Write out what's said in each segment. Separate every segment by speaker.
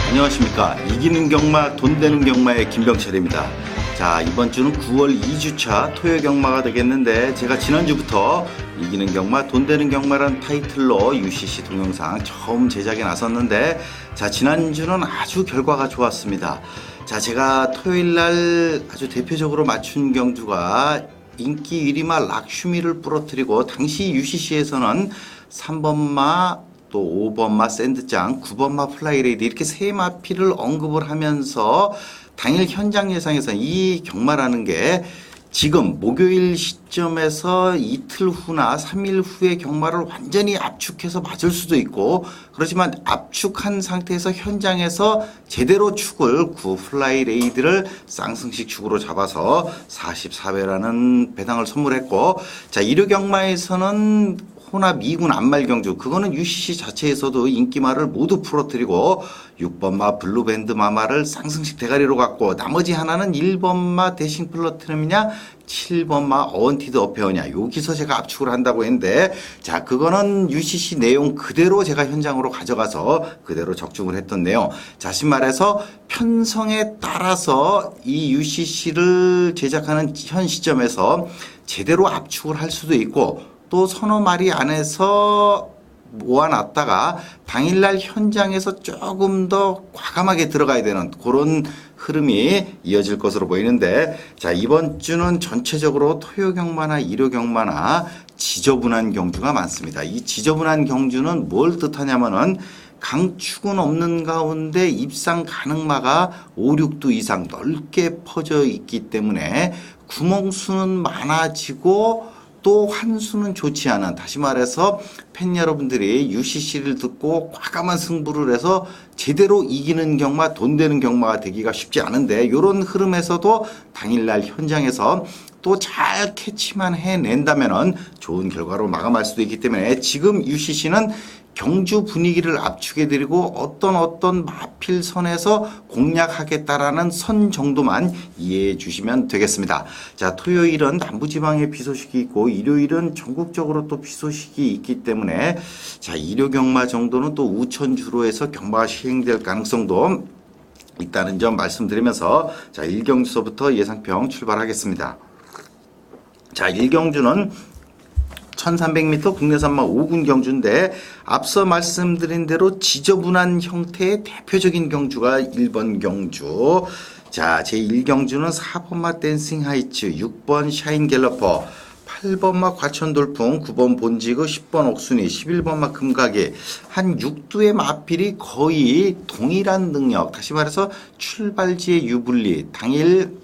Speaker 1: 안녕하십니까. 이기는 경마 돈 되는 경마의 김병철입니다. 자, 이번 주는 9월 2주차 토요 경마가 되겠는데, 제가 지난주부터 이기는 경마 돈 되는 경마라는 타이틀로 UCC 동영상 처음 제작에 나섰는데, 자, 지난주는 아주 결과가 좋았습니다. 자, 제가 토요일날 아주 대표적으로 맞춘 경주가 인기 1위마 락슈미를 부러뜨리고, 당시 UCC에서는 3번마 또 5번마 샌드장, 9번마 플라이레이드 이렇게 세 마피를 언급을 하면서 당일 현장 예상에서 이 경마라는 게 지금 목요일 시점에서 이틀 후나 3일 후의 경마를 완전히 압축해서 맞을 수도 있고, 그렇지만 압축한 상태에서 현장에서 제대로 축을 9 플라이레이드를 쌍승식 축으로 잡아서 44배라는 배당을 선물했고, 자, 일요 경마에서는 호나 미군 안말 경주, 그거는 UCC 자체에서도 인기마를 모두 풀어뜨리고 6번마 블루밴드 마마를 쌍승식 대가리로 갔고, 나머지 하나는 1번마 대싱 플러티넘이냐 7번마 어원티드 어페어냐, 여기서 제가 압축을 한다고 했는데, 자, 그거는 UCC 내용 그대로 제가 현장으로 가져가서 그대로 적중을 했던 내용. 다시 말해서 편성에 따라서 이 UCC를 제작하는 현 시점에서 제대로 압축을 할 수도 있고, 또 서너 마리 안에서 모아놨다가 당일날 현장에서 조금 더 과감하게 들어가야 되는 그런 흐름이 이어질 것으로 보이는데, 자, 이번 주는 전체적으로 토요 경마나 일요 경마나 지저분한 경주가 많습니다. 이 지저분한 경주는 뭘 뜻하냐면은 강축은 없는 가운데 입상 가능마가 5, 6두 이상 넓게 퍼져 있기 때문에 구멍수는 많아지고 또 환수는 좋지 않은, 다시 말해서 팬 여러분들이 UCC를 듣고 과감한 승부를 해서 제대로 이기는 경마, 돈 되는 경마가 되기가 쉽지 않은데, 이런 흐름에서도 당일날 현장에서 또 잘 캐치만 해낸다면은 좋은 결과로 마감할 수도 있기 때문에, 지금 UCC는 경주 분위기를 압축해드리고 어떤 마필선에서 공략하겠다라는 선 정도만 이해해 주시면 되겠습니다. 자, 토요일은 남부지방에 비 소식이 있고 일요일은 전국적으로 또 비 소식이 있기 때문에, 자, 일요 경마 정도는 또 우천주로 해서 경마가 시행될 가능성도 있다는 점 말씀드리면서, 자, 1경주서부터 예상평 출발하겠습니다. 자, 1경주는 1300m 국내산마 5군 경주인데, 앞서 말씀드린 대로 지저분한 형태의 대표적인 경주가 1번 경주. 자, 제1경주는 4번마 댄싱 하이츠, 6번 샤인 갤러퍼, 8번마 과천돌풍, 9번 본지그, 10번 옥순이, 11번마 금가게, 한 6두의 마필이 거의 동일한 능력, 다시 말해서 출발지의 유불리, 당일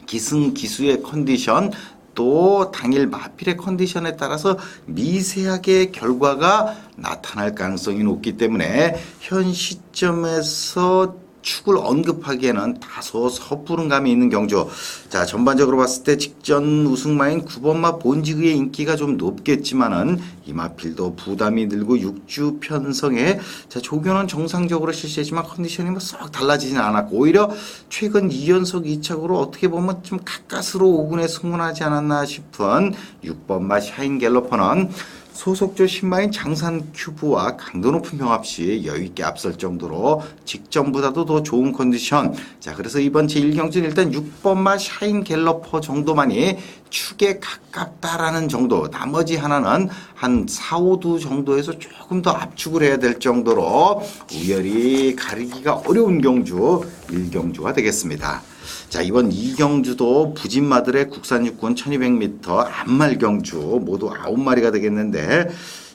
Speaker 1: 기승 기수의 컨디션, 또 당일 마필의 컨디션에 따라서 미세하게 결과가 나타날 가능성이 높기 때문에 현 시점에서 축을 언급하기에는 다소 섣부른 감이 있는 경주. 자, 전반적으로 봤을 때 직전 우승마인 9번마 본지그의 인기가 좀 높겠지만은 이 마필도 부담이 늘고 6주 편성에, 자, 조교는 정상적으로 실시했지만 컨디션이 뭐 썩 달라지진 않았고, 오히려 최근 2연속 2착으로 어떻게 보면 좀 가까스로 5군에 승문하지 않았나 싶은 6번마 샤인 갤러퍼는 소속조 신마인 장산 큐브와 강도 높은 병합시 여유있게 앞설 정도로 직전보다도 더 좋은 컨디션. 자, 그래서 이번 제1경주는 일단 6번마 샤인 갤러퍼 정도만이 축에 가깝다라는 정도, 나머지 하나는 한 4, 5두 정도에서 조금 더 압축을 해야 될 정도로 우열이 가리기가 어려운 경주 1경주가 되겠습니다. 자, 이번 2경주도 부진마들의 국산 육군 1200m 안말 경주 모두 9마리가 되겠는데,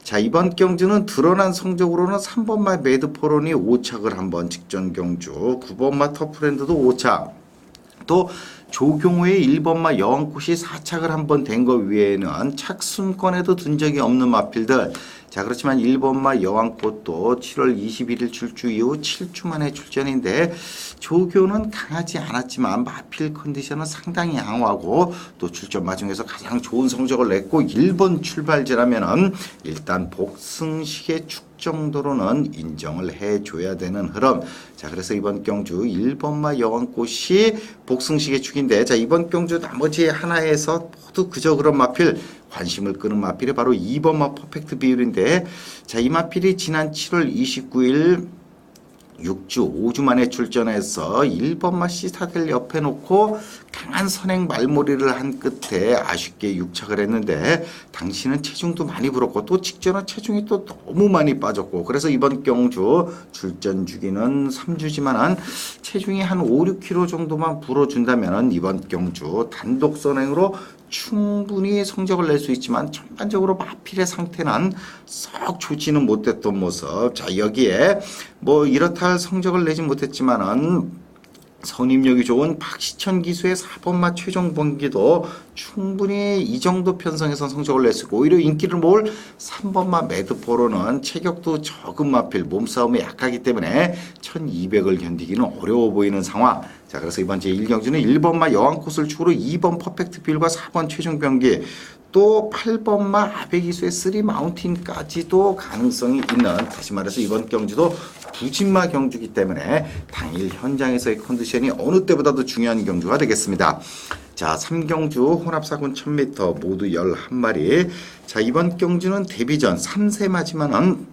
Speaker 1: 자, 이번 경주는 드러난 성적으로는 3번마 매드포론이 5착을 한번 직전 경주, 9번마 터프랜드도 5착, 또 조경호의 1번마 여왕꽃이 4착을 한번 된 거 외에는 착순권에도 든 적이 없는 마필들. 자, 그렇지만 1번마 여왕꽃도 7월 21일 출주 이후 7주 만에 출전인데, 조교는 강하지 않았지만 마필 컨디션은 상당히 양호하고 또 출전 마중에서 가장 좋은 성적을 냈고, 1번 출발지라면은 일단 복승식의 축 정도로는 인정을 해줘야 되는 흐름. 자, 그래서 이번 경주 1번마 여왕꽃이 복승식의 축인데, 자, 이번 경주 나머지 하나에서 모두 그저 그런 마필, 관심을 끄는 마필이 바로 2번마 퍼펙트 비율인데, 자, 이 마필이 지난 7월 29일 6주, 5주 만에 출전해서 1번마 시사델 옆에 놓고 강한 선행 말몰이를 한 끝에 아쉽게 육착을 했는데 당시는 체중도 많이 불었고 또 직전은 체중이 또 너무 많이 빠졌고 그래서 이번 경주 출전 주기는 3주지만은 체중이 한 5, 6kg 정도만 불어준다면 이번 경주 단독 선행으로 충분히 성적을 낼 수 있지만 전반적으로 마필의 상태는 썩 좋지는 못했던 모습. 자, 여기에 뭐 이렇다 할 성적을 내지 못했지만은 선임력이 좋은 박시천 기수의 4번마 최종 번기도 충분히 이 정도 편성에서 성적을 냈었고 오히려 인기를 모을 3번마 매드포로는 체격도 적은 마필 몸싸움에 약하기 때문에 1200을 견디기는 어려워 보이는 상황. 자, 그래서 이번 제1경주는 1번마 여왕 코스를 축으로 2번 퍼펙트 빌과 4번 최종 병기 또 8번마 아베기수의 3 마운틴까지도 가능성이 있는 다시 말해서 이번 경주도 부진마 경주이기 때문에 당일 현장에서의 컨디션이 어느 때보다도 중요한 경주가 되겠습니다. 자, 3경주 혼합사군 1000m 모두 11마리. 자, 이번 경주는 데뷔전 3세마지만은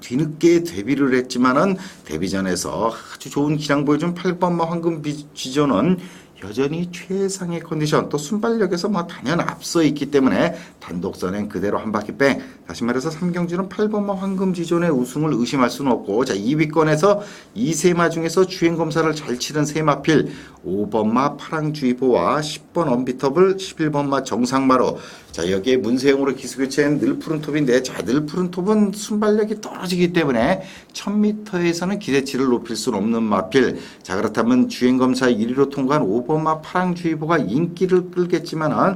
Speaker 1: 뒤늦게 데뷔를 했지만은 데뷔전에서 아주 좋은 기량 보여준 8번마 황금 지조는 여전히 최상의 컨디션 또 순발력에서 뭐 단연 앞서 있기 때문에 단독 선행 그대로 한 바퀴 뺑. 다시 말해서 3경주는 8번마 황금 지존의 우승을 의심할 수는 없고 자 2위권에서 2세마 중에서 주행 검사를 잘 치른 세마필 5번마 파랑주의보와 10번 언비터블 11번마 정상마로 자 여기에 문세영으로 기수교체한 늘푸른 톱인데 자 늘푸른 톱은 순발력이 떨어지기 때문에 1000m에서는 기대치를 높일 수는 없는 마필. 자 그렇다면 주행검사 1위로 통과한 5번마 파랑주의보가 인기를 끌겠지만은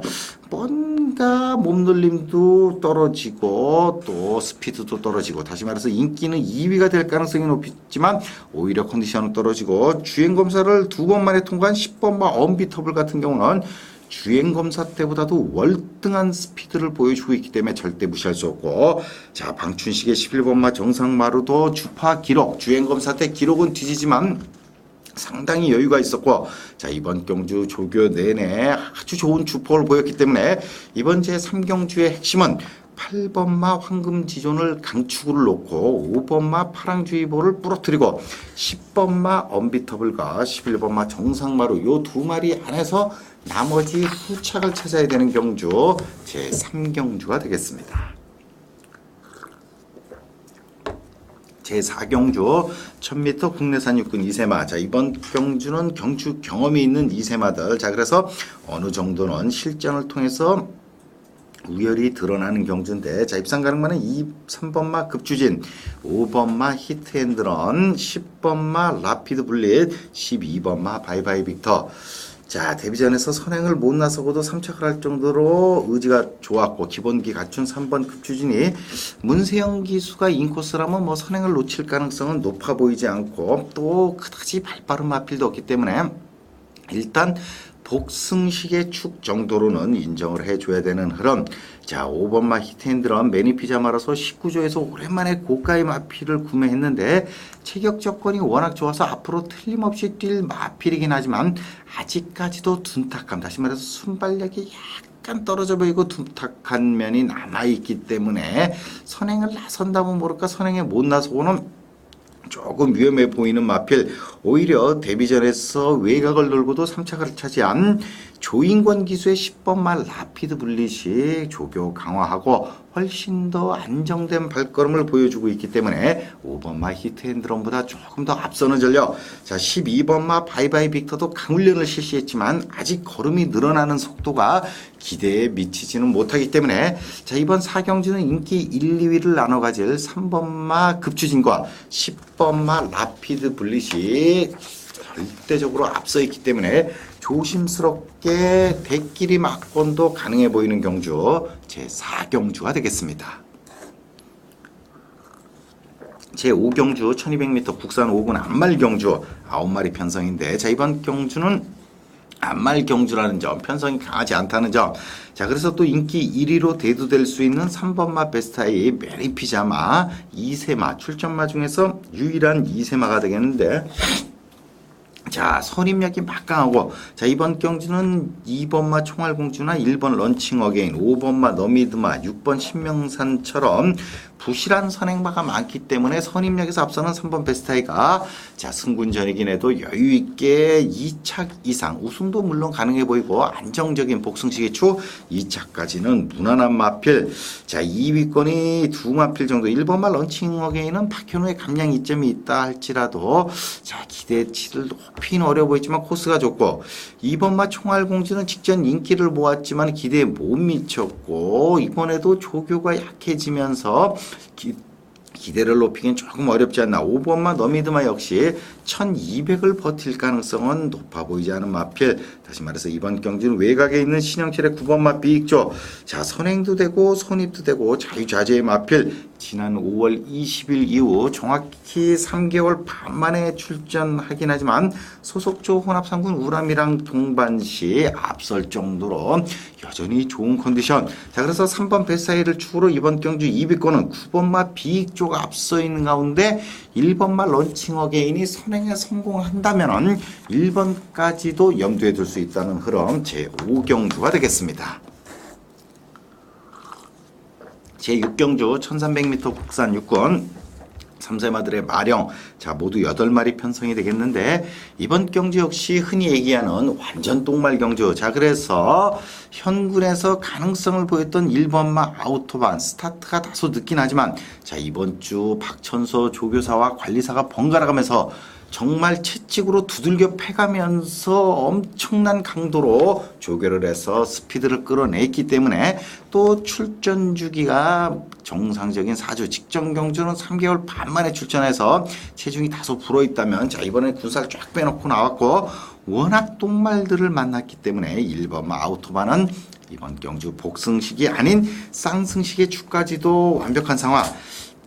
Speaker 1: 뭔가 몸놀림도 떨어지고 또 스피드도 떨어지고 다시 말해서 인기는 2위가 될 가능성이 높지만 오히려 컨디션은 떨어지고 주행검사를 2번 만에 통과한 10번마 언비터블 같은 경우는 주행검사 때보다도 월등한 스피드를 보여주고 있기 때문에 절대 무시할 수 없고 자 방춘식의 11번마 정상마루도 주파 기록 주행검사 때 기록은 뒤지지만 상당히 여유가 있었고 자 이번 경주 조교 내내 아주 좋은 주포를 보였기 때문에 이번 제3경주의 핵심은 8번마 황금지존을 강축을 놓고 5번마 파랑주의보를 부러뜨리고 10번마 언비터블과 11번마 정상마루 요 두 마리 안에서 나머지 후착을 찾아야 되는 경주 제3경주가 되겠습니다. 제4경주 1000m 국내산 육군 2세마. 자, 이번 경주는 경주 경험이 있는 2세마들. 자, 그래서 어느 정도는 실전을 통해서 우열이 드러나는 경주인데 자, 입상 가능만은 3번마 급주진, 5번마 히트앤드런, 10번마 라피드 블릿, 12번마 바이바이 빅터. 자, 데뷔전에서 선행을 못 나서고도 3착을 할 정도로 의지가 좋았고 기본기 갖춘 3번 급주진이 문세영 기수가 인코스라면 뭐 선행을 놓칠 가능성은 높아 보이지 않고 또 그다지 발빠른 마필도 없기 때문에 일단 복승식의 축 정도로는 인정을 해줘야 되는 흐름. 자, 5번마 히트앤드런 매니피자마라서 19조에서 오랜만에 고가의 마필을 구매했는데 체격 조건이 워낙 좋아서 앞으로 틀림없이 뛸 마필이긴 하지만 아직까지도 둔탁함, 다시 말해서 순발력이 약간 떨어져 보이고 둔탁한 면이 남아있기 때문에 선행을 나선다면 모를까 선행에 못 나서고는 조금 위험해 보이는 마필. 오히려 데뷔전에서 외곽을 돌고도 3착을 차지한 조인권 기수의 10번마 라피드 블릿이 조교 강화하고 훨씬 더 안정된 발걸음을 보여주고 있기 때문에 5번마 히트앤드런보다 조금 더 앞서는 전력. 자, 12번마 바이바이 빅터도 강훈련을 실시했지만 아직 걸음이 늘어나는 속도가 기대에 미치지는 못하기 때문에 자, 이번 4경주는 인기 1, 2위를 나눠 가질 3번마 급추진과 10번마 라피드 블릿이 절대적으로 앞서 있기 때문에 조심스럽게 대끼리 막권도 가능해 보이는 경주 제4경주가 되겠습니다. 제5경주 1200m 국산 5군 안말경주 9마리 편성인데 자 이번 경주는 안말경주라는 점 편성이 강하지 않다는 점. 자 그래서 또 인기 1위로 대두될 수 있는 3번마 베스타이 메리피자마 2세마 출전마 중에서 유일한 2세마가 되겠는데 자 선임력이 막강하고 자 이번 경주는 2번마 총알공주나 1번 런칭 어게인 5번마 너미드마 6번 신명산처럼 부실한 선행마가 많기 때문에 선입력에서 앞서는 3번 베스타이가 자 승군전이긴 해도 여유있게 2차 이상 우승도 물론 가능해 보이고 안정적인 복승식의 추 2차까지는 무난한 마필. 자 2위권이 두 마필 정도. 1번마 런칭 어게인은 박현우의 감량 이점이 있다 할지라도 자 기대치를 높이는 어려워 보이지만 코스가 좋고 2번마 총알공주는 직전 인기를 모았지만 기대에 못 미쳤고 이번에도 조교가 약해지면서 기대를 높이긴 조금 어렵지 않나. 5번마 너미드마 역시 1200을 버틸 가능성은 높아 보이지 않은 마필. 다시 말해서 이번 경기는 외곽에 있는 신영철의 9번마 비익조. 자 선행도 되고 선입도 되고 자유자재의 마필. 지난 5월 20일 이후 정확히 3개월 반 만에 출전하긴 하지만 소속조 혼합상군 우람이랑 동반시 앞설 정도로 여전히 좋은 컨디션. 자 그래서 3번 베사이를 축으로 이번 경주 2위권은 9번마 비익조가 앞서 있는 가운데 1번마 런칭 어게인이 선행에 성공한다면 1번까지도 염두에 둘 수 있다는 흐름 제5경주가 되겠습니다. 제6경주 1300m 국산 육군 3세마들의 마령. 자 모두 8마리 편성이 되겠는데 이번 경주 역시 흔히 얘기하는 완전 똥말 경주. 자 그래서 현군에서 가능성을 보였던 1번마 아우토반 스타트가 다소 늦긴 하지만 자 이번 주 박천서 조교사와 관리사가 번갈아가면서 정말 채찍으로 두들겨 패가면서 엄청난 강도로 조교를 해서 스피드를 끌어냈기 때문에 또 출전 주기가 정상적인 4주 직전 경주는 3개월 반 만에 출전해서 체중이 다소 불어있다면 자 이번에 군살 쫙 빼놓고 나왔고 워낙 똥말들을 만났기 때문에 1번 아우토반은 이번 경주 복승식이 아닌 쌍승식의 주까지도 완벽한 상황.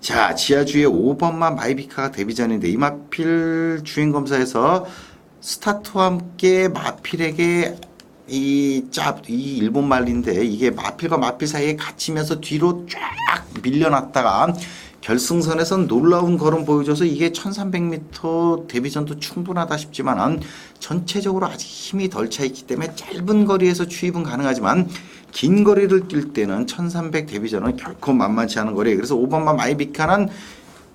Speaker 1: 자 지하주의 5번마 마이비카가 데뷔전인데 이 마필 주행검사에서 스타트와 함께 마필에게 이 일본 말인데 이게 마필과 마필 사이에 갇히면서 뒤로 쫙 밀려났다가 결승선에선 놀라운 걸음 보여줘서 이게 1300m 데뷔전도 충분하다 싶지만 전체적으로 아직 힘이 덜 차 있기 때문에 짧은 거리에서 추입은 가능하지만 긴 거리를 뛸 때는 1300 데뷔전은 결코 만만치 않은 거리예요. 그래서 5번마 마이비카는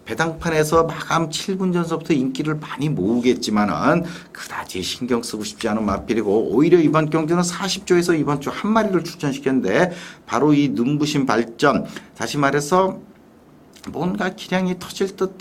Speaker 1: 배당판에서 마감 7분 전서부터 인기를 많이 모으겠지만은 그다지 신경 쓰고 싶지 않은 마필이고 오히려 이번 경주는 40조에서 이번 주 한 마리를 출전시켰는데 바로 이 눈부신 발전. 다시 말해서 뭔가 기량이 터질 듯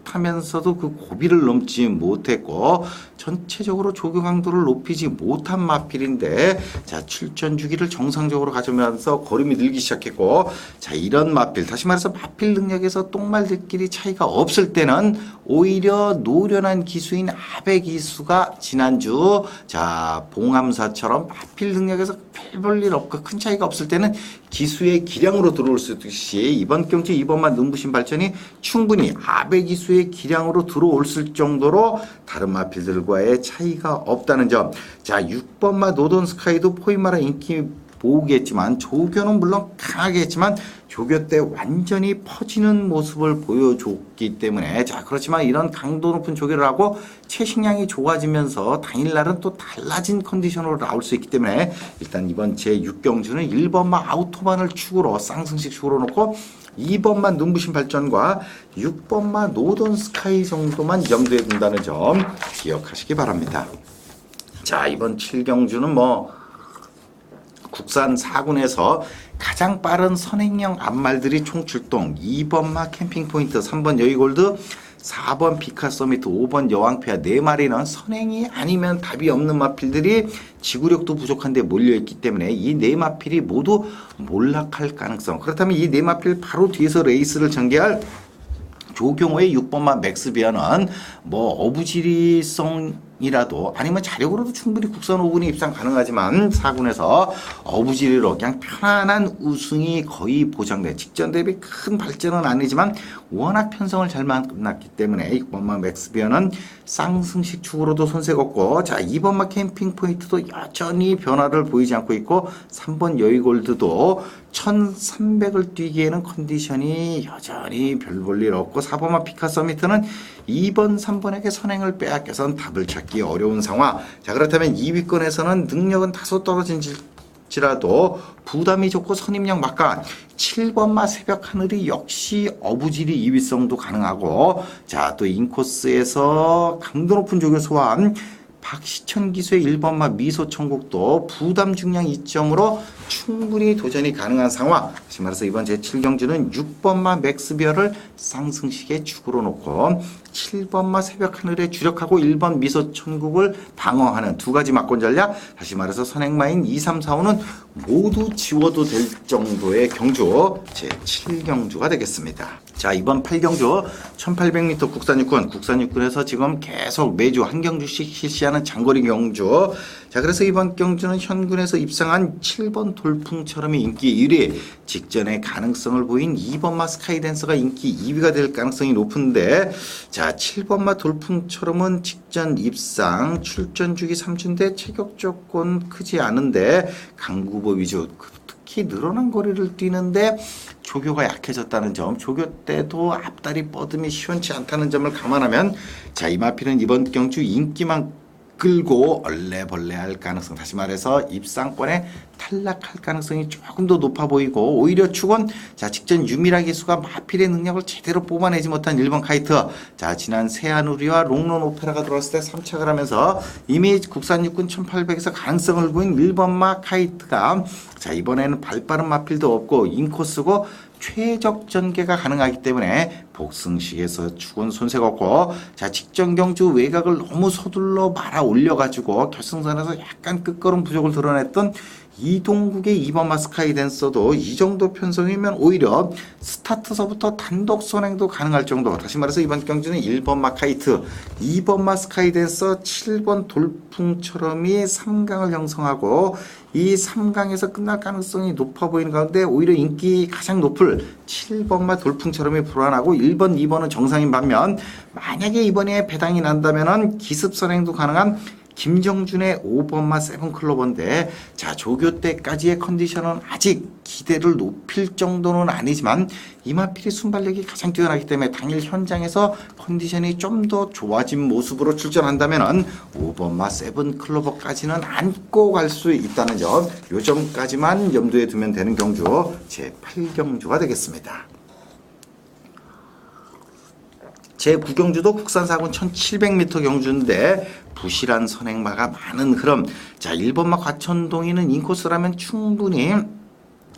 Speaker 1: 하면서도 그 고비를 넘지 못했고 전체적으로 조교 강도를 높이지 못한 마필인데 자 출전 주기를 정상적으로 가져오면서 걸음이 늘기 시작했고 자 이런 마필 다시 말해서 마필 능력에서 똥말들끼리 차이가 없을 때는 오히려 노련한 기수인 아베 기수가 지난주 자 봉암사처럼 마필 능력에서 별 볼 일 없고 큰 차이가 없을 때는 기수의 기량으로 들어올 수 있듯이 이번 경주 2번만 눈부신 발전이 충분히 아베 기수의 기량으로 들어올 정도로 다른 마필들과의 차이가 없다는 점. 자 6번마 노던 스카이도 포인마라 인기 모으겠지만 조교는 물론 강하게 했지만 조교 때 완전히 퍼지는 모습을 보여줬기 때문에 자 그렇지만 이런 강도 높은 조교를 하고 체식량이 좋아지면서 당일날은 또 달라진 컨디션으로 나올 수 있기 때문에 일단 이번 제6경주는 1번마 아우토반을 축으로 쌍승식 축으로 놓고 2번만 눈부신 발전과 6번만 노던 스카이 정도만 염두에 둔다는 점 기억하시기 바랍니다. 자 이번 7경주는 뭐 국산 4군에서 가장 빠른 선행형 앞말들이 총출동 2번마 캠핑포인트 3번 여의골드 4번 피카 서미트 5번 여왕폐하 4마리는 선행이 아니면 답이 없는 마필들이 지구력도 부족한데 몰려있기 때문에 이 4마필이 모두 몰락할 가능성. 그렇다면 이 4마필 바로 뒤에서 레이스를 전개할 조경호의 6번마 맥스비아는 뭐 어부지리성이라도 아니면 자력으로도 충분히 국산 5군에 입상 가능하지만 4군에서 어부지리로 그냥 편안한 우승이 거의 보장돼 직전 대비 큰 발전은 아니지만 워낙 편성을 잘 만났기 때문에 6번마 맥스비아는 쌍승식 축으로도 손색 없고 자 2번마 캠핑 포인트도 여전히 변화를 보이지 않고 있고 3번 여의골드도 1300을 뛰기에는 컨디션이 여전히 별 볼 일 없고 4번마 피카 서미트는 2번 3번에게 선행을 빼앗겨선 답을 찾기 어려운 상황. 자 그렇다면 2위권에서는 능력은 다소 떨어진 할지라도 부담이 좋고 선입력 막강한 7번마 새벽 하늘이 역시 어부지리 2위성도 가능하고, 자, 또 인코스에서 강도 높은 조교 소환 박시천 기수의 1번마 미소천국도 부담 중량 2점으로 충분히 도전이 가능한 상황. 다시 말해서 이번 제7경주는 6번마 맥스비어를 쌍승식에 축으로 놓고 7번마 새벽하늘에 주력하고 1번 미소천국을 방어하는 두 가지 막권 전략. 다시 말해서 선행마인 2, 3, 4, 5는 모두 지워도 될 정도의 경주 제7경주가 되겠습니다. 자, 이번 8경주 1800m 국산육군에서 지금 계속 매주 한 경주씩 실시하는 장거리 경주. 자, 그래서 이번 경주는 현군에서 입상한 7번 돌풍처럼이 인기 1위, 직전에 가능성을 보인 2번마 스카이댄서가 인기 2위가 될 가능성이 높은데, 자, 7번마 돌풍처럼은 직전 입상, 출전 주기 3주인데 체격 조건 크지 않은데 강구보 위주, 특히 늘어난 거리를 뛰는데 조교가 약해졌다는 점, 조교 때도 앞다리 뻗음이 시원치 않다는 점을 감안하면, 자, 이마필은 이번 경주 인기만 끌고 얼레벌레할 가능성, 다시 말해서 입상권에 탈락할 가능성이 조금 더 높아 보이고, 오히려 축은 자, 직전 유미라 기수가 마필의 능력을 제대로 뽑아내지 못한 1번 카이트, 자, 지난 세안우리와 롱런 오페라가 들어왔을 때 3착을 하면서 이미 국산육군 1800에서 가능성을 보인 1번마 카이트가, 자, 이번에는 발빠른 마필도 없고 인코스고 최적 전개가 가능하기 때문에 복승식에서 축은 손색 없고, 자, 직전 경주 외곽을 너무 서둘러 말아 올려가지고 결승선에서 약간 끝걸음 부족을 드러냈던 이동국의 2번 마스카이 댄서도 이 정도 편성이면 오히려 스타트서부터 단독 선행도 가능할 정도. 다시 말해서 이번 경주는 1번 마카이트, 2번 마스카이 댄서, 7번 돌풍처럼이 3강을 형성하고, 이 3강에서 끝날 가능성이 높아 보이는 가운데 오히려 인기 가장 높을 7번마 돌풍처럼이 불안하고 1번, 2번은 정상인 반면, 만약에 이번에 배당이 난다면은 기습 선행도 가능한 김정준의 5번마 세븐클로버인데, 자, 조교 때까지의 컨디션은 아직 기대를 높일 정도는 아니지만 이마필이 순발력이 가장 뛰어나기 때문에 당일 현장에서 컨디션이 좀 더 좋아진 모습으로 출전한다면은 5번마 세븐클로버까지는 안고 갈 수 있다는 점, 요 점까지만 염두에 두면 되는 경주 제8경주가 되겠습니다. 제9경주도 국산사군 1700m 경주인데 부실한 선행마가 많은 흐름. 자, 1번마 과천동이는 인코스라면 충분히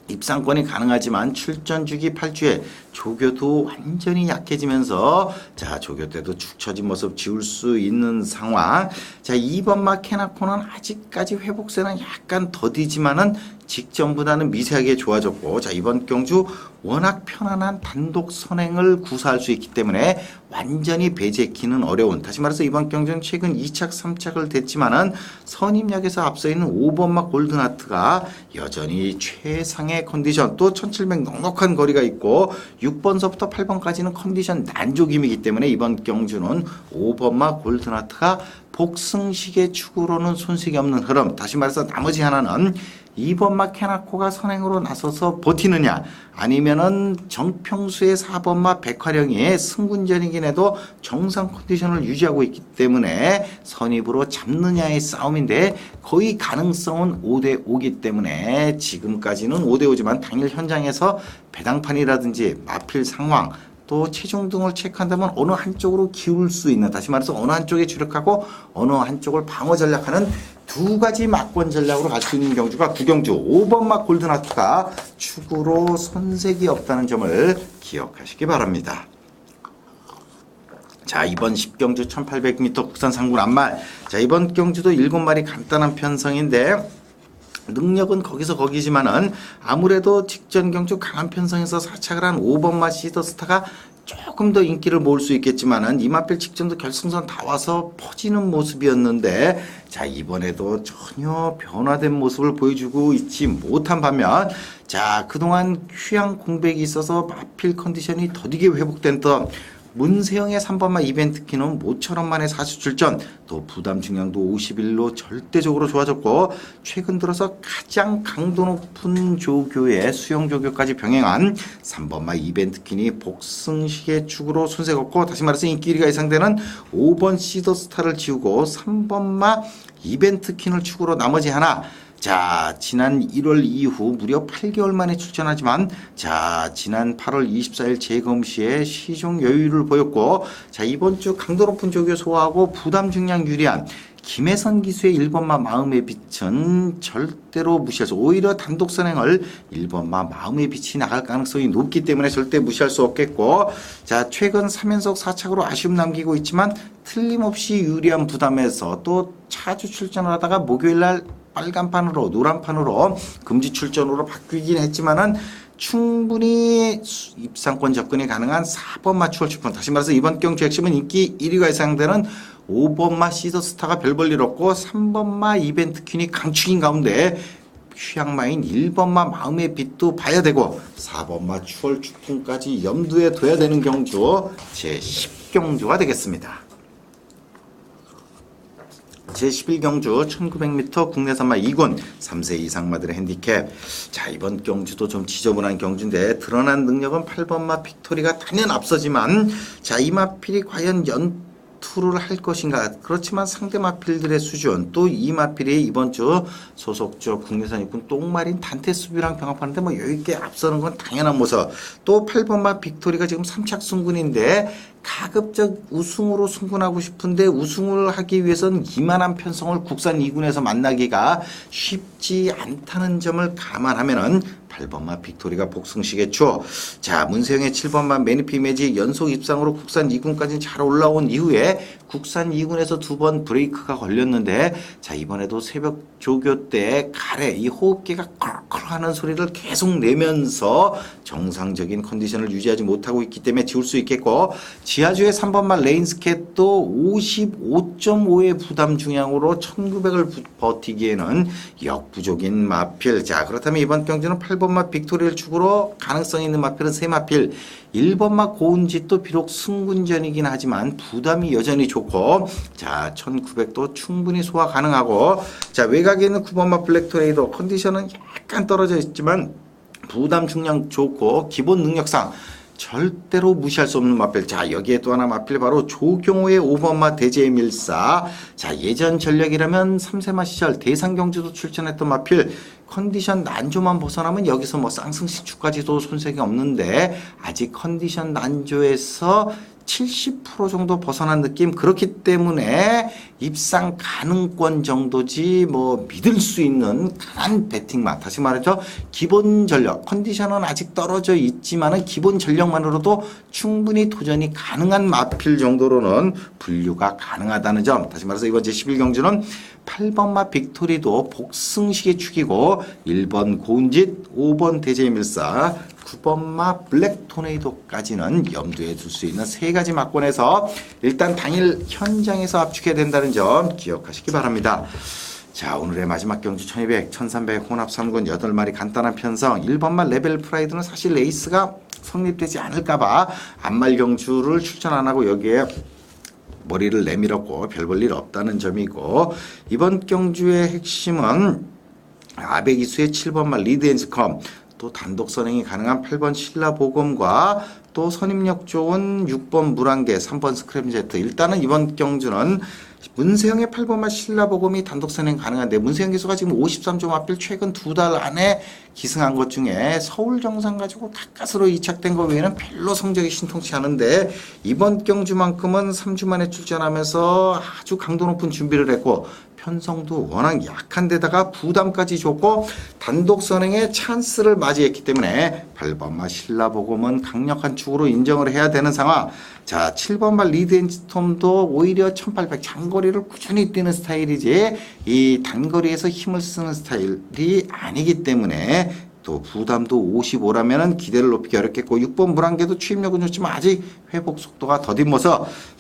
Speaker 1: 입상권이 가능하지만 출전 주기 8주에 조교도 완전히 약해지면서, 자, 조교 때도 축 처진 모습 지울 수 있는 상황. 자, 2번마 케나코는 아직까지 회복세는 약간 더디지만은 직전보다는 미세하게 좋아졌고, 자, 이번 경주 워낙 편안한 단독 선행을 구사할 수 있기 때문에 완전히 배제키는 어려운, 다시 말해서 이번 경주는 최근 2착, 3착을 됐지만은 선임력에서 앞서 있는 5번마 골든하트가 여전히 최상의 컨디션, 또 1700 넉넉한 거리가 있고 6번서부터 8번까지는 컨디션 난조김이기 때문에 이번 경주는 5번마 골든하트가 복승식의 축으로는 손색이 없는 흐름. 다시 말해서 나머지 하나는 2번마 케나코가 선행으로 나서서 버티느냐, 아니면은 정평수의 4번마 백화령이 승군전이긴 해도 정상 컨디션을 유지하고 있기 때문에 선입으로 잡느냐의 싸움인데, 거의 가능성은 5대5기 때문에 지금까지는 5대5지만 당일 현장에서 배당판이라든지 마필 상황, 또 체중 등을 체크한다면 어느 한쪽으로 기울 수 있는, 다시 말해서 어느 한쪽에 주력하고 어느 한쪽을 방어 전략하는 두 가지 막권 전략으로 갈 수 있는 경주가 9경주 5번마 골든하트가 축으로 손색이 없다는 점을 기억하시기 바랍니다. 자, 이번 10경주 1800m 국산 상군 앞말. 자, 이번 경주도 7마리 간단한 편성인데 능력은 거기서 거기지만은 아무래도 직전 경주 강한 편성에서 사착을 한 5번마 시더스타가 조금 더 인기를 모을 수 있겠지만은 이마필 직전도 결승선 다 와서 퍼지는 모습이었는데, 자, 이번에도 전혀 변화된 모습을 보여주고 있지 못한 반면, 자, 그동안 휴양 공백이 있어서 마필 컨디션이 더디게 회복됐던 문세영의 3번마 이벤트키는 모처럼 만에 4수 출전, 또 부담 중량도 51로 절대적으로 좋아졌고, 최근 들어서 가장 강도 높은 조교의 수영 조교까지 병행한 3번마 이벤트킨이 복승식의 축으로 손색 없고, 다시 말해서 인기리가 예상되는 5번 시더스타를 지우고 3번마 이벤트킨을 축으로 나머지 하나, 자, 지난 1월 이후 무려 8개월 만에 출전하지만 자, 지난 8월 24일 재검 시에 시종 여유를 보였고 자, 이번 주 강도 높은 조교 소화하고 부담 중량 유리한 김혜선 기수의 1번마 마음의 빛은 절대로 무시할 수, 오히려 단독 선행을 1번마 마음의 빛이 나갈 가능성이 높기 때문에 절대 무시할 수 없겠고 자, 최근 3연속 4착으로 아쉬움 남기고 있지만 틀림없이 유리한 부담에서 또 차주 출전을 하다가 목요일날 빨간판으로 노란판으로 금지 출전으로 바뀌긴 했지만은 충분히 입상권 접근이 가능한 4번 맞추어 출전. 다시 말해서 이번 경주 핵심은 인기 1위가 예상되는 5번마 시더스타가 별 볼 일 없고 3번마 이벤트 퀸이 강축인 가운데 휴양마인 1번마 마음의 빛도 봐야 되고 4번마 추월 축풍까지 염두에 둬야 되는 경주 제10경주가 되겠습니다. 제11경주 1900m 국내산마 2군 3세 이상 마들의 핸디캡. 자, 이번 경주도 좀 지저분한 경주인데 드러난 능력은 8번마 빅토리가 단연 앞서지만 자, 이 마필이 과연 연투를 할 것인가. 그렇지만 상대 마필들의 수준 또 이 마필이 이번 주 소속조 국내산 육군 똥마린 단테 수비랑 병합하는데 뭐 여유있게 앞서는 건 당연한 모습. 또 8번마 빅토리가 지금 3착 승군인데 가급적 우승으로 승군하고 싶은데 우승을 하기 위해서는 이만한 편성을 국산 2군에서 만나기가 쉽지 않다는 점을 감안하면은 8번마 빅토리가 복승시겠죠. 자, 문세영의 7번마 매니피 매직 연속 입상으로 국산 2군까지 잘 올라온 이후에 국산 2군에서 2번 브레이크가 걸렸는데 자, 이번에도 새벽 조교 때 가래 이 호흡기가 컬컬 하는 소리를 계속 내면서 정상적인 컨디션을 유지하지 못하고 있기 때문에 지울 수 있겠고 지하주의 3번마 레인스캣도 55.5의 부담 중량으로 1900을 버티기에는 역부족인 마필. 자, 그렇다면 이번 경주는 8번마 빅토리를 축으로 가능성 있는 마필은 3마필 1번마 고운짓도 비록 승군전이긴 하지만 부담이 여전히 좋고 자, 1900도 충분히 소화 가능하고 자, 외곽에 있는 9번마 블랙토레이더 컨디션은 약간 떨어져 있지만 부담 중량 좋고 기본 능력상 절대로 무시할 수 없는 마필. 자, 여기에 또 하나 마필 바로 조경호의 5번마 대제밀사. 자, 예전 전력이라면 3세마 시절 대상경주도 출전했던 마필. 컨디션 난조만 벗어나면 여기서 뭐 쌍승시추까지도 손색이 없는데 아직 컨디션 난조에서 70% 정도 벗어난 느낌. 그렇기 때문에 입상 가능권 정도지 뭐 믿을 수 있는 강한 배팅만. 다시 말해서 기본 전력 컨디션은 아직 떨어져 있지만은 기본 전력만으로도 충분히 도전이 가능한 마필 정도로는 분류가 가능하다는 점. 다시 말해서 이번 제11경주는 8번마 빅토리도 복승식의 축이고 1번 고운짓 5번 대제밀사 9번마 블랙토네이도까지는 염두에 둘 수 있는 세 가지 막권에서 일단 당일 현장에서 압축해야 된다는 점 기억하시기 바랍니다. 자, 오늘의 마지막 경주 1200, 1300 혼합 3군 8마리 간단한 편성 1번마 레벨 프라이드는 사실 레이스가 성립되지 않을까봐 안말 경주를 출전 안 하고 여기에 머리를 내밀었고 별 볼 일 없다는 점이고 이번 경주의 핵심은 아베기수의 7번마 리드앤즈컴 또 단독 선행이 가능한 8번 신라보검과 또 선임력 좋은 6번 물안개 3번 스크램제트. 일단은 이번 경주는 문세영의 8번마 신라보검이 단독 선행 가능한데 문세영 기수가 지금 53점 앞필 최근 2달 안에 기승한 것 중에 서울 정상 가지고 닭가스로 이착된 것 외에는 별로 성적이 신통치 않은데 이번 경주만큼은 3주 만에 출전하면서 아주 강도 높은 준비를 했고 편성도 워낙 약한 데다가 부담까지 줬고 단독 선행에 찬스를 맞이했기 때문에 8번마 신라보검은 강력한 축으로 인정을 해야 되는 상황. 자, 7번마 리드앤스톰도 오히려 1800 장거리를 꾸준히 뛰는 스타일이지 이 단거리에서 힘을 쓰는 스타일이 아니기 때문에 또 부담도 55라면은 기대를 높이기 어렵겠고 6번 물안개도 취입력은 좋지만 아직 회복 속도가 더딘 모습.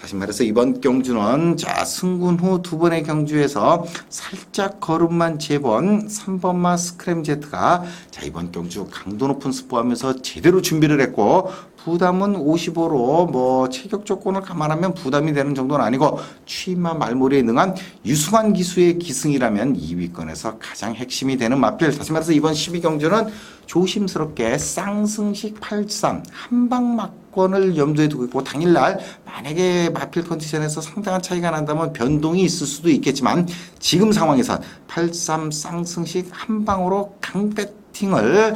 Speaker 1: 다시 말해서 이번 경주는 자, 승군 후 2번의 경주에서 살짝 걸음만 재본 3번마 스크램제트가 자, 이번 경주 강도 높은 스포하면서 제대로 준비를 했고 부담은 55로 뭐 체격 조건을 감안하면 부담이 되는 정도는 아니고 취임마 말몰이에 능한 유승환 기수의 기승이라면 2위권에서 가장 핵심이 되는 마필. 다시 말해서 이번 12경주는 조심스럽게 쌍승식 83 한방 막권을 염두에 두고 있고 당일날 만약에 마필 컨디션에서 상당한 차이가 난다면 변동이 있을 수도 있겠지만 지금 상황에선 83 쌍승식 한 방으로 강배팅을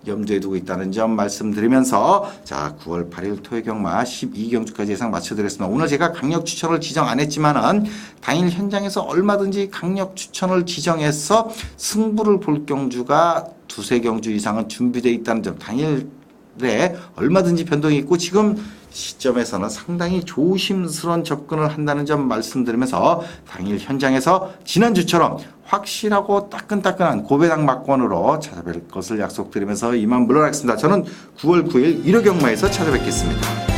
Speaker 1: 염두에 두고 있다는 점 말씀드리면서 자 9월 8일 토요경마 12경주까지 예상 맞춰드렸습니다. 오늘 제가 강력 추천을 지정 안 했지만은 당일 현장에서 얼마든지 강력 추천을 지정해서 승부를 볼 경주가 두세 경주 이상은 준비되어 있다는 점 당일에 얼마든지 변동이 있고 지금 시점에서는 상당히 조심스러운 접근을 한다는 점 말씀드리면서 당일 현장에서 지난주처럼 확실하고 따끈따끈한 고배당 막권으로 찾아뵐 것을 약속드리면서 이만 물러나겠습니다. 저는 9월 9일 1호 경마에서 찾아뵙겠습니다.